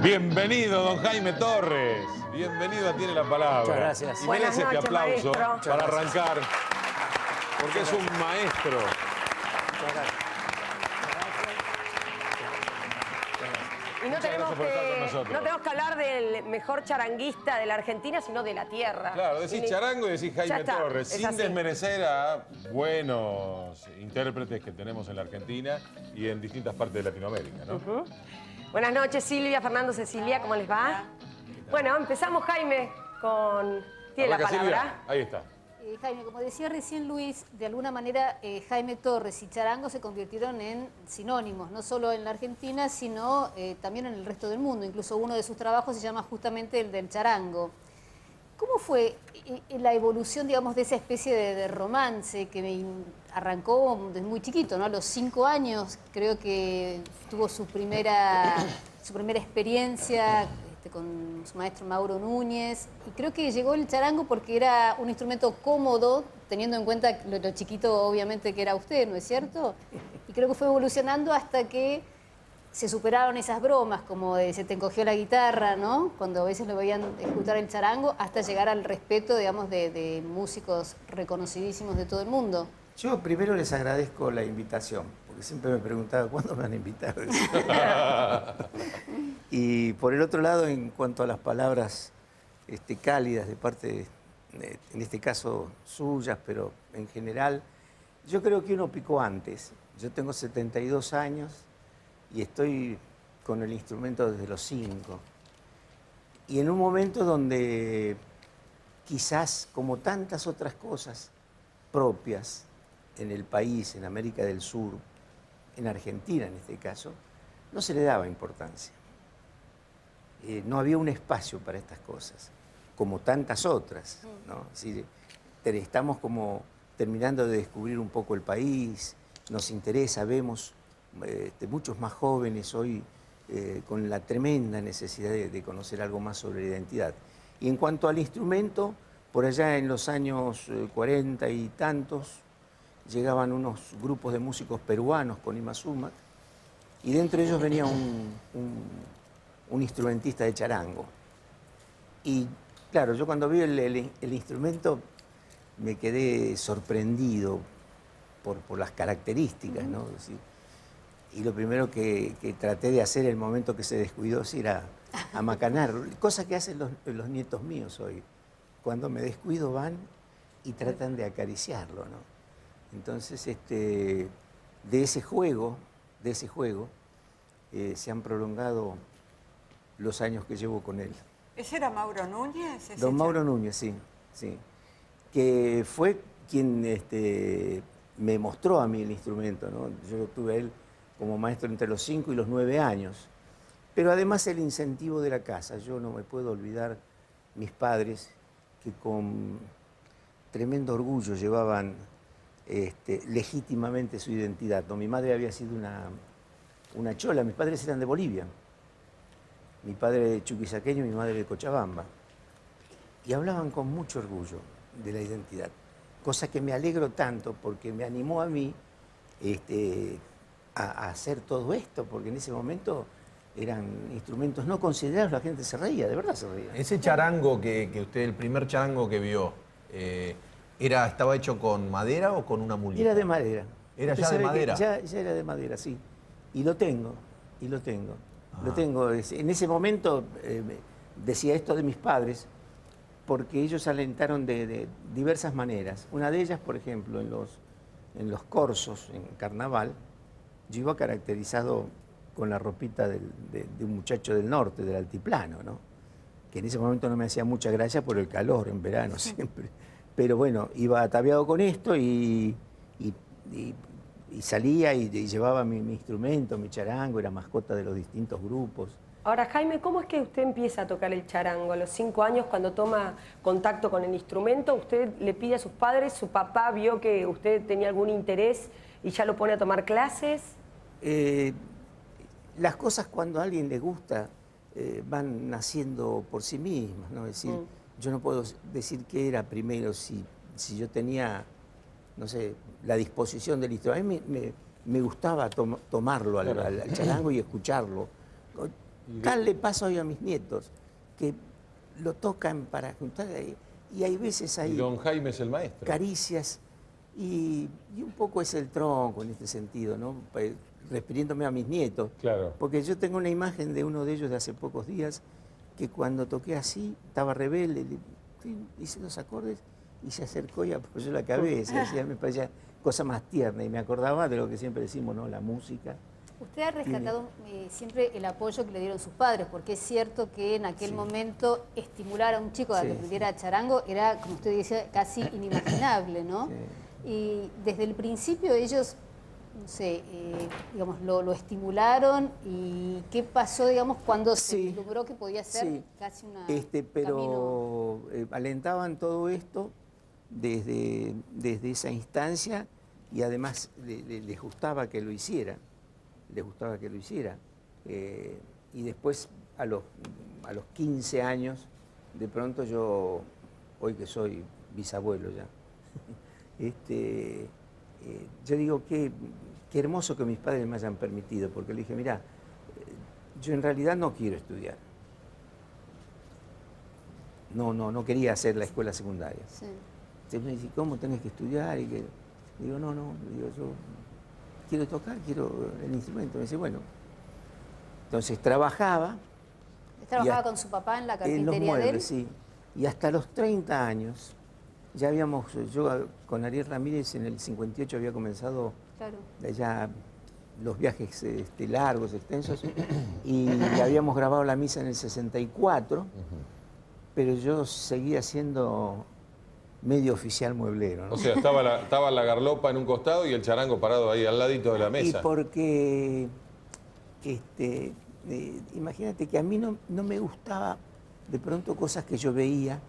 Bienvenido, don Jaime Torres. Bienvenido a Tiene la Palabra. Muchas gracias. Y Buenas merece este noches, aplauso maestro. para arrancar, porque es un maestro. Muchas gracias. Y no Muchas tenemos, gracias por estar con nosotros. no tenemos que hablar del mejor charanguista de la Argentina, sino de la tierra. Claro, decís charango y decís Jaime está, Torres, es sin así. desmerecer a buenos intérpretes que tenemos en la Argentina y en distintas partes de Latinoamérica, ¿no? Buenas noches, Silvia, Fernando, Cecilia, ¿cómo les va? Bueno, empezamos, Jaime, con... Tiene la Arranca, palabra. Silvia. Ahí está. Jaime, como decía recién Luis, de alguna manera Jaime Torres y charango se convirtieron en sinónimos, no solo en la Argentina, sino también en el resto del mundo. Incluso uno de sus trabajos se llama justamente el del charango. ¿Cómo fue la evolución, digamos, de esa especie de romance que arrancó desde muy chiquito, ¿no? A los 5 años creo que tuvo su primera experiencia con su maestro Mauro Núñez, y creo que llegó el charango porque era un instrumento cómodo, teniendo en cuenta lo chiquito obviamente que era usted, ¿no es cierto? Y creo que fue evolucionando hasta que se superaron esas bromas, como de se te encogió la guitarra, ¿no? Cuando a veces lo veían ejecutar el charango, hasta llegar al respeto, digamos, de músicos reconocidísimos de todo el mundo. Yo primero les agradezco la invitación, porque siempre me preguntaba cuándo me van a invitar. Y por el otro lado, en cuanto a las palabras cálidas de parte, en este caso suyas, pero en general, yo creo que uno picó antes. Yo tengo 72 años y estoy con el instrumento desde los 5. Y en un momento donde quizás, como tantas otras cosas propias en el país, en América del Sur, en Argentina en este caso, no se le daba importancia. No había un espacio para estas cosas, como tantas otras, ¿no? Es decir, estamos como terminando de descubrir un poco el país, nos interesa, vemos muchos más jóvenes hoy con la tremenda necesidad de conocer algo más sobre la identidad. Y en cuanto al instrumento, por allá en los años 40 y tantos, llegaban unos grupos de músicos peruanos con Imazuma, y dentro de ellos venía un instrumentista de charango. Y claro, yo cuando vi el instrumento me quedé sorprendido por las características, ¿no? Es decir, y lo primero que traté de hacer en el momento que se descuidó era amacanar, cosa que hacen los nietos míos hoy. Cuando me descuido van y tratan de acariciarlo, ¿no? Entonces, de ese juego se han prolongado los años que llevo con él. ¿Ese era Mauro Núñez? Don Mauro Núñez, sí, sí. Que fue quien me mostró a mí el instrumento, ¿no? Yo lo tuve a él como maestro entre los 5 y los 9 años. Pero además el incentivo de la casa. Yo no me puedo olvidar mis padres que con tremendo orgullo llevaban legítimamente su identidad, ¿no? Mi madre había sido una chola, mis padres eran de Bolivia. Mi padre de chuquisaqueño y mi madre de Cochabamba. Y hablaban con mucho orgullo de la identidad, cosa que me alegro tanto porque me animó a mí a hacer todo esto, porque en ese momento eran instrumentos no considerados, la gente se reía, de verdad se reía. Ese charango que usted, el primer charango que vio, ¿estaba hecho con madera o con una mulita? Era de madera. ¿Era Usted ya de sabe que madera? Ya era de madera, sí. Y lo tengo. Lo tengo. En ese momento decía esto de mis padres, porque ellos alentaron de diversas maneras. Una de ellas, por ejemplo, en los corsos, en carnaval, yo iba caracterizado con la ropita de un muchacho del norte, del altiplano, ¿no? Que en ese momento no me hacía mucha gracia por el calor, en verano siempre. Pero bueno, iba ataviado con esto y salía y llevaba mi instrumento, mi charango, era mascota de los distintos grupos. Ahora, Jaime, ¿cómo es que usted empieza a tocar el charango? A los 5 años, cuando toma contacto con el instrumento, usted le pide a sus padres, su papá vio que usted tenía algún interés y ya lo pone a tomar clases. Las cosas cuando a alguien le gusta van naciendo por sí mismas, ¿no? Es decir, yo no puedo decir qué era primero, si yo tenía, no sé, la disposición del instrumento. A mí me gustaba tomarlo al charango y escucharlo. Tal le pasa hoy a mis nietos, que lo tocan para juntar ahí, y hay veces Y hay don Jaime es el maestro. caricias, y un poco es el tronco en este sentido, ¿no? Refiriéndome a mis nietos. Claro. Porque yo tengo una imagen de uno de ellos de hace pocos días, que cuando toqué así, estaba rebelde, hice los acordes y se acercó y apoyó la cabeza. Decía, me parecía cosa más tierna y me acordaba de lo que siempre decimos, ¿no? La música. Usted ha rescatado siempre el apoyo que le dieron sus padres, porque es cierto que en aquel momento estimular a un chico a que aprendiera charango era, como usted decía, casi inimaginable, ¿no? Sí. Y desde el principio ellos, no sé, digamos, lo estimularon. ¿Y qué pasó, digamos, cuando se vislumbró que podía ser casi una pero alentaban todo esto desde esa instancia, y además les gustaba que lo hiciera. Les gustaba que lo hiciera. Y después, a los 15 años, de pronto yo, hoy que soy bisabuelo ya, yo digo que qué hermoso que mis padres me hayan permitido, porque le dije, mira, yo en realidad no quiero estudiar. No quería hacer la escuela secundaria. Sí. Entonces me dice, ¿cómo tenés que estudiar? Y que, digo, no, digo, yo quiero tocar, quiero el instrumento. Me dice, bueno. Entonces trabajaba. ¿Trabajaba con su papá en la carpintería en los de él? muebles, sí. Y hasta los 30 años, ya habíamos, yo con Ariel Ramírez en el 58 había comenzado ya los viajes largos, extensos, y habíamos grabado la misa en el 64, pero yo seguía siendo medio oficial mueblero, ¿no? O sea, estaba la garlopa en un costado y el charango parado ahí al ladito de la mesa. Y porque, imagínate que a mí no me gustaba de pronto cosas que yo veía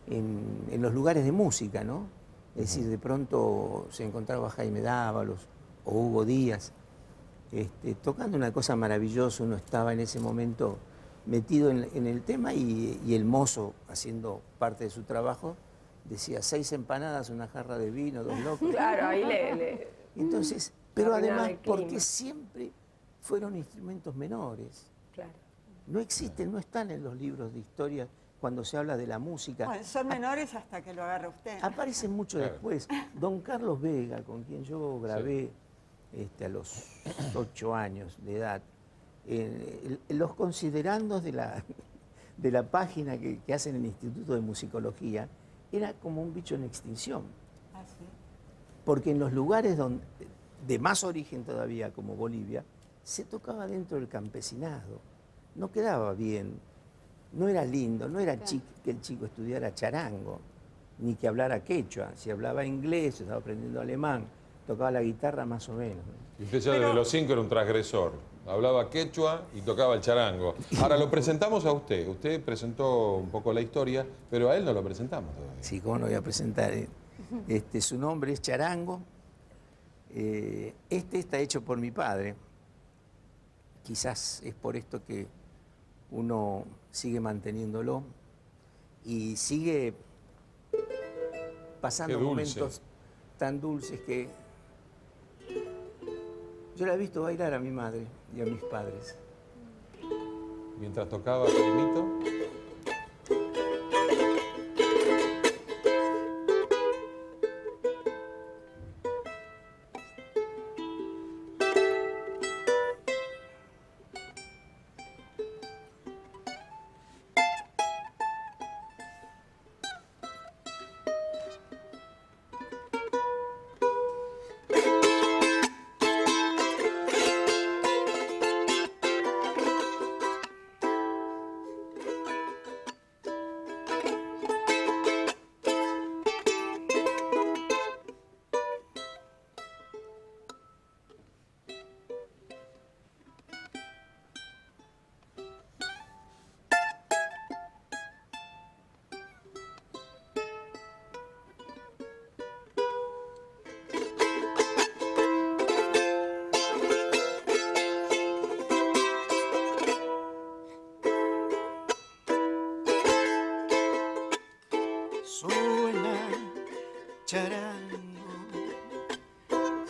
en los lugares de música, ¿no? Es decir, de pronto se encontraba Jaime Dávalos o Hugo Díaz, tocando una cosa maravillosa. Uno estaba en ese momento metido en el tema, y el mozo, haciendo parte de su trabajo, decía 6 empanadas, una jarra de vino, 2 locos. Claro, ahí le Entonces, pero arruinaba además el clima. porque siempre fueron instrumentos menores. Claro. No existen, no están en los libros de historia cuando se habla de la música. Bueno, son menores hasta que lo agarra usted. Aparecen mucho después. Don Carlos Vega, con quien yo grabé a los 8 años de edad, los considerandos de la página que hacen en el Instituto de Musicología, era como un bicho en extinción. Ah, sí. Porque en los lugares de más origen todavía, como Bolivia, se tocaba dentro del campesinado. No quedaba bien, no era lindo, no era que el chico estudiara charango, ni que hablara quechua. Si hablaba inglés, estaba aprendiendo alemán, tocaba la guitarra más o menos. Y usted ya desde los 5 era un transgresor. Hablaba quechua y tocaba el charango. Ahora lo presentamos a usted. Usted presentó un poco la historia, pero a él no lo presentamos todavía. Sí, ¿cómo lo voy a presentar? Su nombre es Charango. Está hecho por mi padre. Quizás es por esto que uno sigue manteniéndolo y sigue pasando momentos tan dulces que yo la he visto bailar a mi madre y a mis padres. Mientras tocaba Caimito. Suena charango,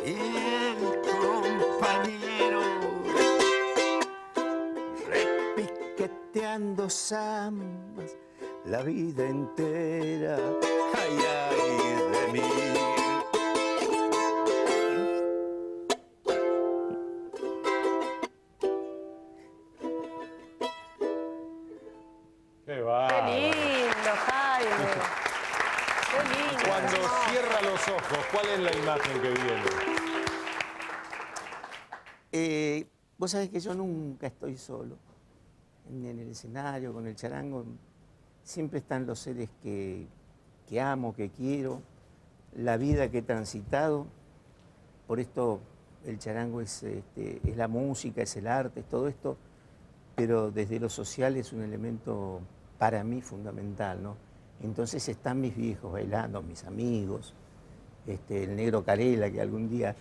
el compañero piqueteando zambas la vida entera. Ay, ay de mí. ¡Qué Qué bárbaro! lindo, Jaime. Qué lindo. Cuando cierra los ojos, ¿cuál es la imagen que viene? Vos sabés que yo nunca estoy solo. En el escenario, con el charango, siempre están los seres que amo, que quiero, la vida que he transitado. Por esto el charango es la música, es el arte, es todo esto, pero desde lo social es un elemento para mí fundamental, ¿no? Entonces están mis viejos bailando, mis amigos, el negro Carela, que algún día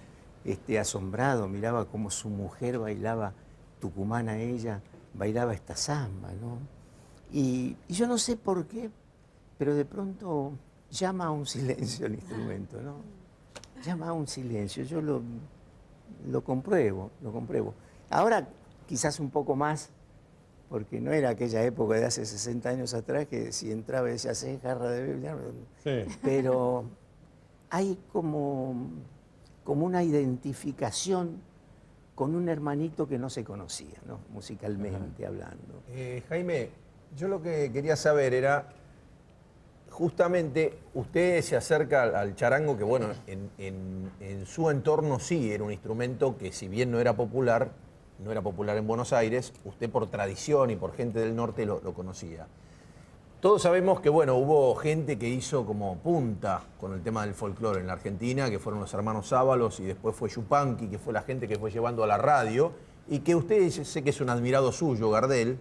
asombrado miraba cómo su mujer bailaba, tucumana ella, bailaba esta samba, ¿no? Y yo no sé por qué, pero de pronto llama a un silencio el instrumento, ¿no? Llama a un silencio, yo lo compruebo, lo compruebo. Ahora quizás un poco más, porque no era aquella época de hace 60 años atrás que si entraba y decía, "Sí, jarra de bebé", Sí. pero hay como una identificación con un hermanito que no se conocía, ¿no? Musicalmente hablando. Jaime, yo lo que quería saber era, justamente, usted se acerca al charango, que bueno, en su entorno sí era un instrumento que si bien no era popular en Buenos Aires, usted por tradición y por gente del norte lo conocía. Todos sabemos que, bueno, hubo gente que hizo como punta con el tema del folclore en la Argentina, que fueron los hermanos Ábalos y después fue Yupanqui, que fue la gente que fue llevando a la radio, y que usted, sé que es un admirado suyo, Gardel.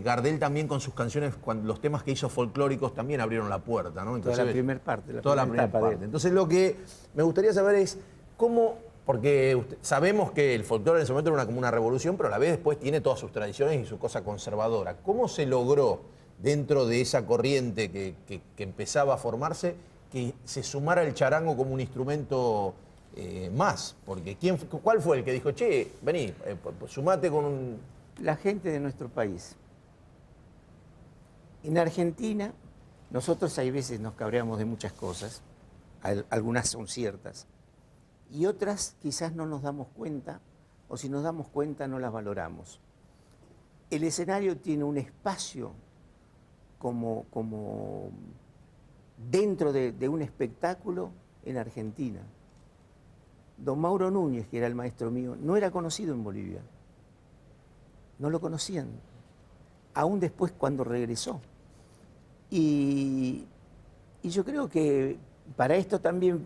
Gardel también con sus canciones, los temas que hizo folclóricos también abrieron la puerta, ¿no? Toda la primera parte. Toda la primera parte. Entonces lo que me gustaría saber es cómo, porque sabemos que el folclore en ese momento era como una revolución, pero a la vez después tiene todas sus tradiciones y su cosa conservadora. ¿Cómo se logró dentro de esa corriente que empezaba a formarse que se sumara el charango como un instrumento más? Porque ¿cuál fue el que dijo, che, vení, sumate con un... La gente de nuestro país. En Argentina, nosotros hay veces nos cabreamos de muchas cosas, algunas son ciertas, y otras quizás no nos damos cuenta, o si nos damos cuenta no las valoramos. El escenario tiene un espacio como dentro de un espectáculo en Argentina. Don Mauro Núñez, que era el maestro mío, no era conocido en Bolivia. No lo conocían, aún después cuando regresó. Y yo creo que para esto también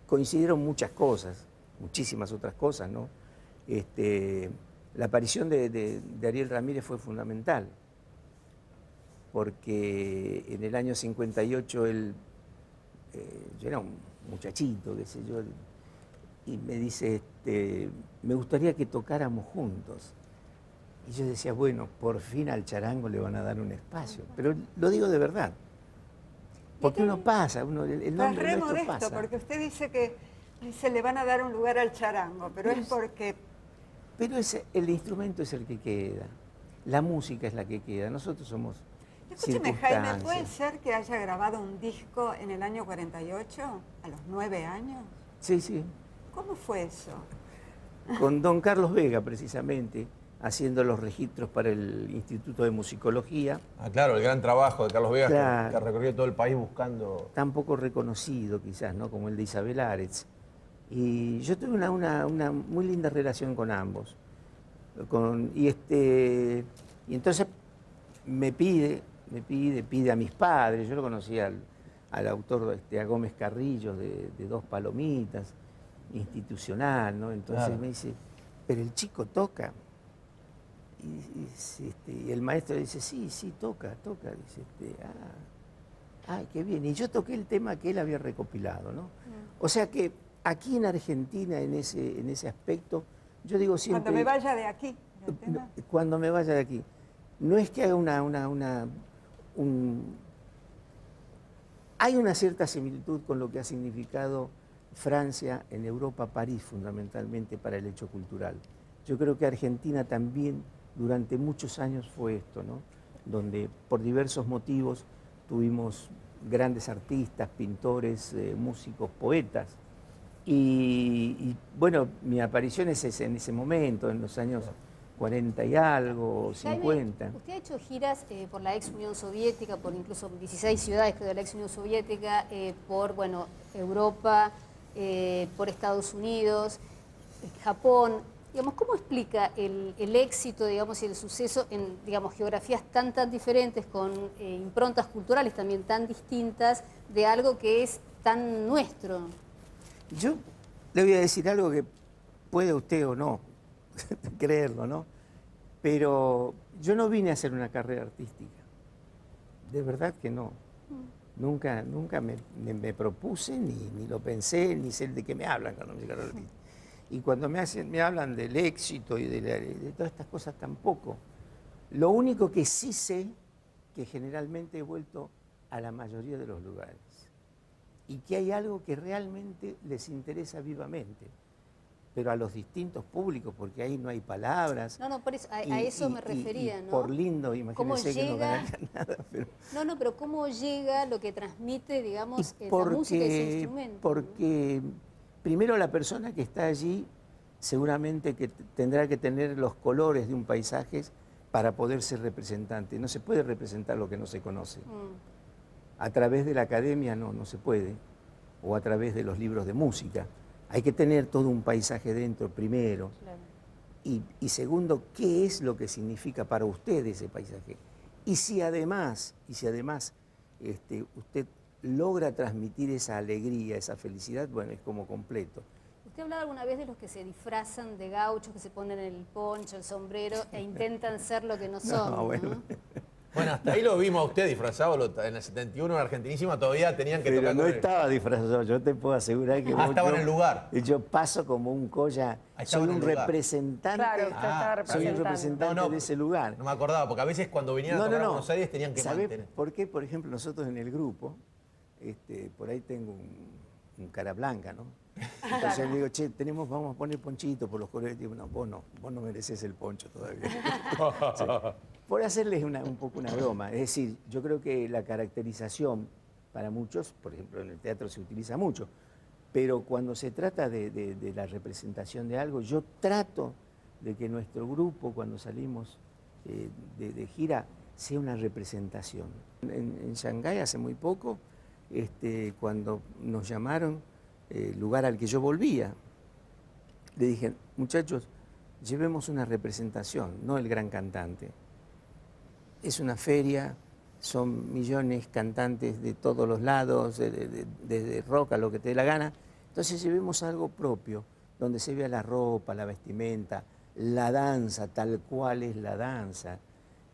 coincidieron muchas cosas, muchísimas otras cosas, ¿no? La aparición de Ariel Ramírez fue fundamental, porque en el año 58 él, yo era un muchachito, qué sé yo, y me dice, me gustaría que tocáramos juntos. Y yo decía, bueno, por fin al charango le van a dar un espacio. Pero lo digo de verdad. Porque uno pasa, el Pero es nombre re nuestro modesto, pasa. porque usted dice que le van a dar un lugar al charango, pero es porque... Pero el instrumento es el que queda. La música es la que queda. Nosotros somos Escúcheme, Jaime, ¿puede circunstancias. ser que haya grabado un disco en el año 48, a los 9 años? Sí, sí. ¿Cómo fue eso? Con don Carlos Vega, precisamente, haciendo los registros para el Instituto de Musicología. Ah, claro, el gran trabajo de Carlos Vega, Claro. que recorrió todo el país buscando... Tan poco reconocido quizás, ¿no? Como el de Isabel Aretz. Y yo tuve una muy linda relación con ambos. Y entonces me pide a mis padres, yo lo conocía al autor, a Gómez Carrillo, de Dos Palomitas, institucional, ¿no? Entonces Claro. me dice, pero el chico toca. Y el maestro dice, sí, toca. Dice, qué bien. Y yo toqué el tema que él había recopilado, ¿no? O sea que aquí en Argentina, en ese aspecto, yo digo siempre... Cuando me vaya de aquí, del tema. Cuando me vaya de aquí. No es que haga hay una cierta similitud con lo que ha significado Francia en Europa, París fundamentalmente para el hecho cultural. Yo creo que Argentina también durante muchos años fue esto, ¿no? Donde por diversos motivos tuvimos grandes artistas, pintores, músicos, poetas. Bueno, mi aparición es en ese momento, en los años 40 y algo, 50. Jaime, usted ha hecho giras por la ex Unión Soviética, por incluso 16 ciudades de la ex Unión Soviética, por Europa, por Estados Unidos, Japón. Digamos, ¿cómo explica el éxito, digamos, y el suceso en, digamos, geografías tan diferentes, con improntas culturales también tan distintas, de algo que es tan nuestro? Yo le voy a decir algo que puede usted o no creerlo, ¿no? Pero yo no vine a hacer una carrera artística. De verdad que no. Nunca me propuse, ni lo pensé, ni sé de qué me hablan cuando me carrera artística. Y cuando me hablan del éxito y de todas estas cosas tampoco. Lo único que sí sé, que generalmente he vuelto a la mayoría de los lugares. Y que hay algo que realmente les interesa vivamente. Pero a los distintos públicos, porque ahí no hay palabras. No, por eso, a eso me refería, ¿no? Por lindo, imagínense que no ganaría nada. Pero... No, pero ¿cómo llega lo que transmite, digamos, la música y ese instrumento? Porque primero la persona que está allí seguramente que tendrá que tener los colores de un paisaje para poder ser representante. No se puede representar lo que no se conoce. A través de la academia no se puede, o a través de los libros de música. Hay que tener todo un paisaje dentro primero. Claro. Y segundo, ¿qué es lo que significa para usted ese paisaje? Y si además usted logra transmitir esa alegría, esa felicidad, bueno, es como completo. ¿Usted ha hablado alguna vez de los que se disfrazan de gauchos, que se ponen el poncho, el sombrero e intentan ser lo que no son? No, bueno. ¿No? Bueno, hasta ahí lo vimos a usted disfrazado en el 71 en Argentinísima, todavía tenían que Pero tocar no con él. estaba disfrazado, yo te puedo asegurar que... Estaba en el lugar. Yo paso como un colla, soy un representante, Claro, usted estaba soy un representante de ese lugar. No me acordaba, porque a veces cuando venían a tocar a Buenos Aires tenían que mantener. ¿Por qué? Por ejemplo, nosotros en el grupo, por ahí tengo un cara blanca, ¿no? Entonces le digo, che, vamos a poner ponchito por los colores. Digo, no, vos no mereces el poncho todavía. Sí. Por hacerles un poco una broma. Es decir, yo creo que la caracterización para muchos, por ejemplo, en el teatro se utiliza mucho, pero cuando se trata de la representación de algo, yo trato de que nuestro grupo, cuando salimos de gira, sea una representación. En Shanghái hace muy poco, cuando nos llamaron, el lugar al que yo volvía, le dije, muchachos, llevemos una representación, no el gran cantante. Es una feria, son millones cantantes de todos los lados, desde rock a lo que te dé la gana. Entonces llevemos algo propio, donde se vea la ropa, la vestimenta, la danza, tal cual es la danza.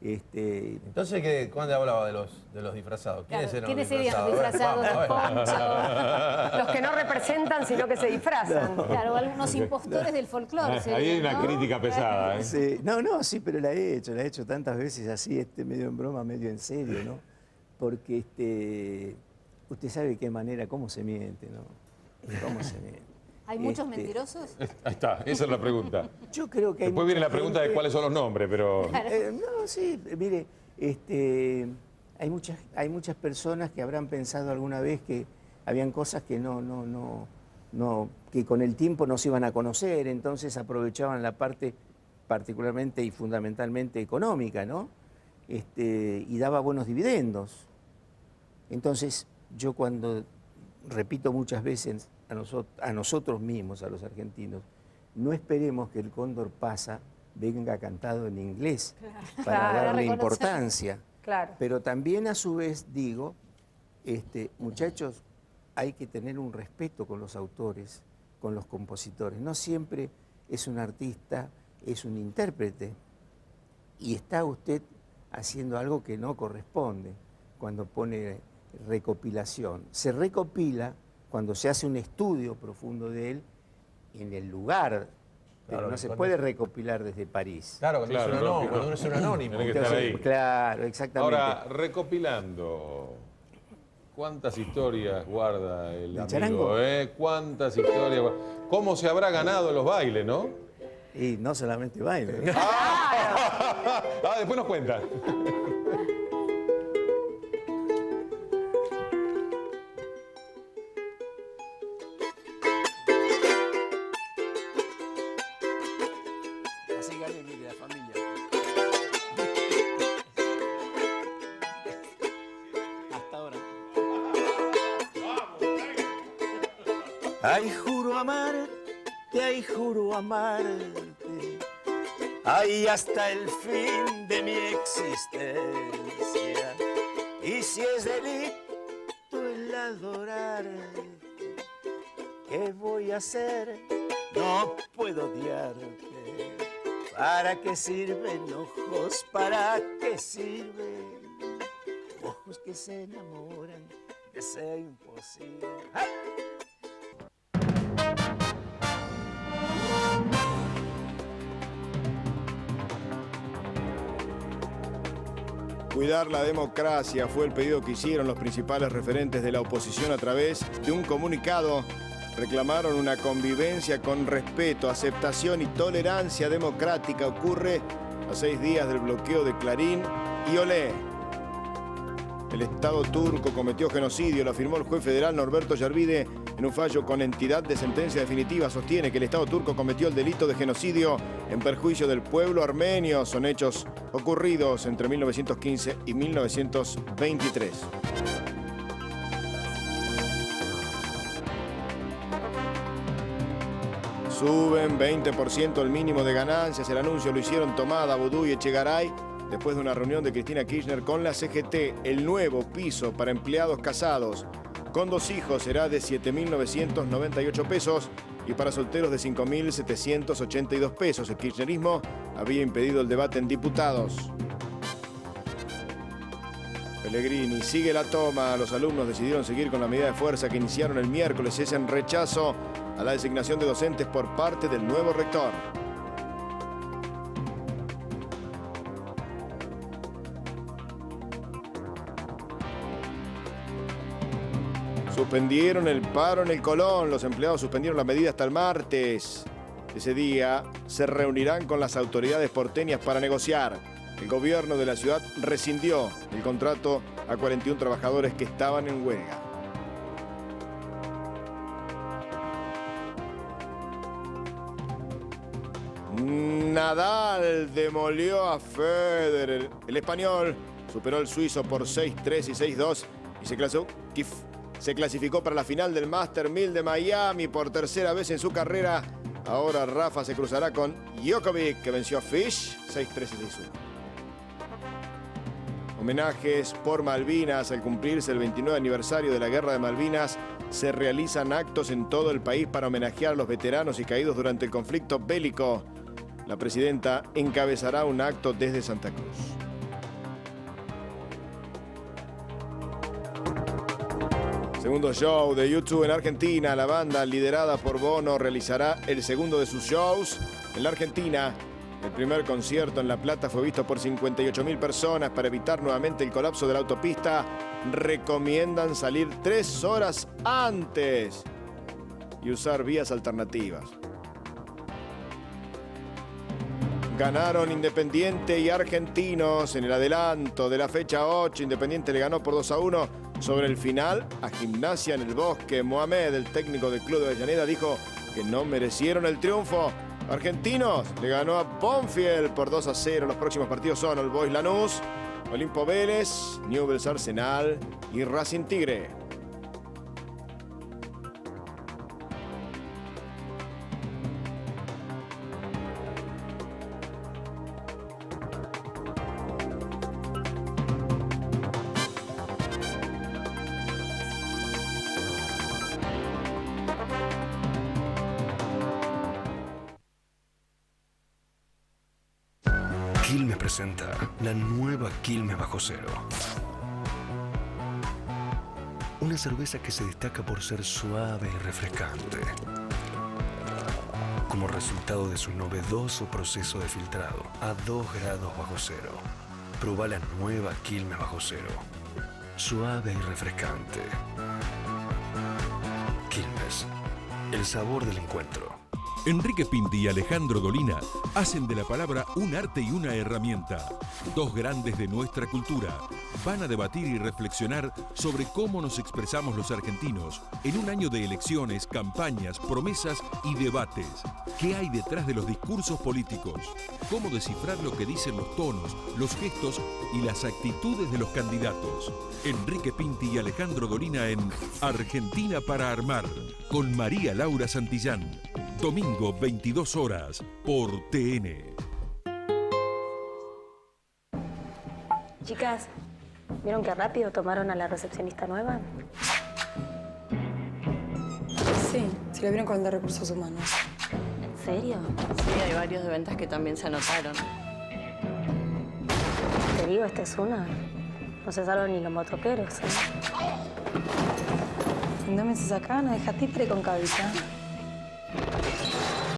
Entonces, ¿cuándo hablaba de los disfrazados? ¿Quiénes Claro, eran los serían los disfrazados? disfrazados de poncho? Los que no representan, sino que se disfrazan. Claro, algunos impostores del folclore. Ahí hay una crítica pesada, ¿eh? Sí, sí, pero la he hecho tantas veces así, medio en broma, medio en serio, ¿no? Porque usted sabe de qué manera, cómo se miente, ¿no? Cómo se miente. ¿Hay muchos mentirosos? Ahí está, esa es la pregunta. Yo creo que hay Después viene la mucha pregunta de gente- cuáles son los nombres, pero... No, sí, mire, hay muchas personas que habrán pensado alguna vez que habían cosas que que con el tiempo no se iban a conocer, entonces aprovechaban la parte particularmente y fundamentalmente económica, ¿no? Y daba buenos dividendos. Entonces, yo cuando repito muchas veces a nosotros mismos, a los argentinos, no esperemos que el cóndor pasa venga cantado en inglés para Claro, darle reconocer. importancia. Claro. Pero también a su vez digo, muchachos, hay que tener un respeto con los autores, con los compositores. No siempre es un artista, es un intérprete. Y está usted haciendo algo que no corresponde cuando pone recopilación. Se recopila cuando se hace un estudio profundo de él en el lugar, pero Claro, no se cuando- puede recopilar desde París. Claro, cuando Claro, cuando uno es un anónimo. Tiene que estar ahí. Claro, exactamente. Ahora, recopilando, ¿cuántas historias guarda el amigo? charango? ¿Cuántas historias? ¿Cómo se habrá ganado en los bailes, no? Y no solamente baile. Ah, después nos cuenta. Así gané de la familia. Hasta ahora. Ay, juro amarte, ay, juro amarte. Ay, hasta el fin de mi existencia. Y si es delito el adorarte, ¿qué voy a hacer? No puedo odiarte. ¿Para qué sirven ojos? ¿Para qué sirven ojos que se enamoran? Deseo imposible. ¡Ay! Cuidar la democracia fue el pedido que hicieron los principales referentes de la oposición a través de un comunicado. Reclamaron una convivencia con respeto, aceptación y tolerancia democrática. Ocurre a 6 días del bloqueo de Clarín y Olé. El Estado turco cometió genocidio, lo afirmó el juez federal Norberto Yarvide en un fallo con entidad de sentencia definitiva. Sostiene que el Estado turco cometió el delito de genocidio en perjuicio del pueblo armenio. Son hechos ocurridos entre 1915 y 1923. Suben 20% el mínimo de ganancias. El anuncio lo hicieron Tomada, Boudou y Echegaray después de una reunión de Cristina Kirchner con la CGT. El nuevo piso para empleados casados con 2 hijos será de 7.998 pesos y para solteros de 5.782 pesos. El kirchnerismo había impedido el debate en diputados. Pellegrini sigue la toma. Los alumnos decidieron seguir con la medida de fuerza que iniciaron el miércoles. Es en rechazo a la designación de docentes por parte del nuevo rector. Suspendieron el paro en el Colón. Los empleados suspendieron la medida hasta el martes. Ese día se reunirán con las autoridades porteñas para negociar. El gobierno de la ciudad rescindió el contrato a 41 trabajadores que estaban en huelga. Nadal demolió a Federer. El español superó al suizo por 6-3 y 6-2 y se clasificó para la final del Master 1000 de Miami por tercera vez en su carrera. Ahora Rafa se cruzará con Djokovic, que venció a Fish 6-3 y 6-1. Homenajes por Malvinas. Al cumplirse el 29 aniversario de la Guerra de Malvinas, se realizan actos en todo el país para homenajear a los veteranos y caídos durante el conflicto bélico. La presidenta encabezará un acto desde Santa Cruz. Segundo show de YouTube en Argentina. La banda liderada por Bono realizará el segundo de sus shows en la Argentina. El primer concierto en La Plata fue visto por 58.000 personas. Para evitar nuevamente el colapso de la autopista, recomiendan salir 3 horas antes y usar vías alternativas. Ganaron Independiente y Argentinos en el adelanto de la fecha 8. Independiente le ganó por 2-1 sobre el final a Gimnasia en el Bosque. Mohamed, el técnico del club de Avellaneda, dijo que no merecieron el triunfo. Argentinos le ganó a Banfield por 2-0. Los próximos partidos son All Boys Lanús, Olimpo Vélez, Newell's Arsenal y Racing Tigre. Quilmes presenta la nueva Quilmes Bajo Cero. Una cerveza que se destaca por ser suave y refrescante. Como resultado de su novedoso proceso de filtrado a 2 grados bajo cero. Prueba la nueva Quilmes Bajo Cero. Suave y refrescante. Quilmes, el sabor del encuentro. Enrique Pinti y Alejandro Dolina hacen de la palabra un arte y una herramienta. Dos grandes de nuestra cultura van a debatir y reflexionar sobre cómo nos expresamos los argentinos en un año de elecciones, campañas, promesas y debates. ¿Qué hay detrás de los discursos políticos? ¿Cómo descifrar lo que dicen los tonos, los gestos y las actitudes de los candidatos? Enrique Pinti y Alejandro Dolina en Argentina para Armar, con María Laura Santillán. Domingo, 22 horas, por TN. Chicas, ¿vieron qué rápido tomaron a la recepcionista nueva? Sí, si la vieron con el de recursos humanos. ¿En serio? Sí, hay varios de ventas que también se anotaron. Te digo, esta es una. No se salvan ni los motoqueros, ¿eh? ¿En dónde se sacaban? Deja títere con cabeza.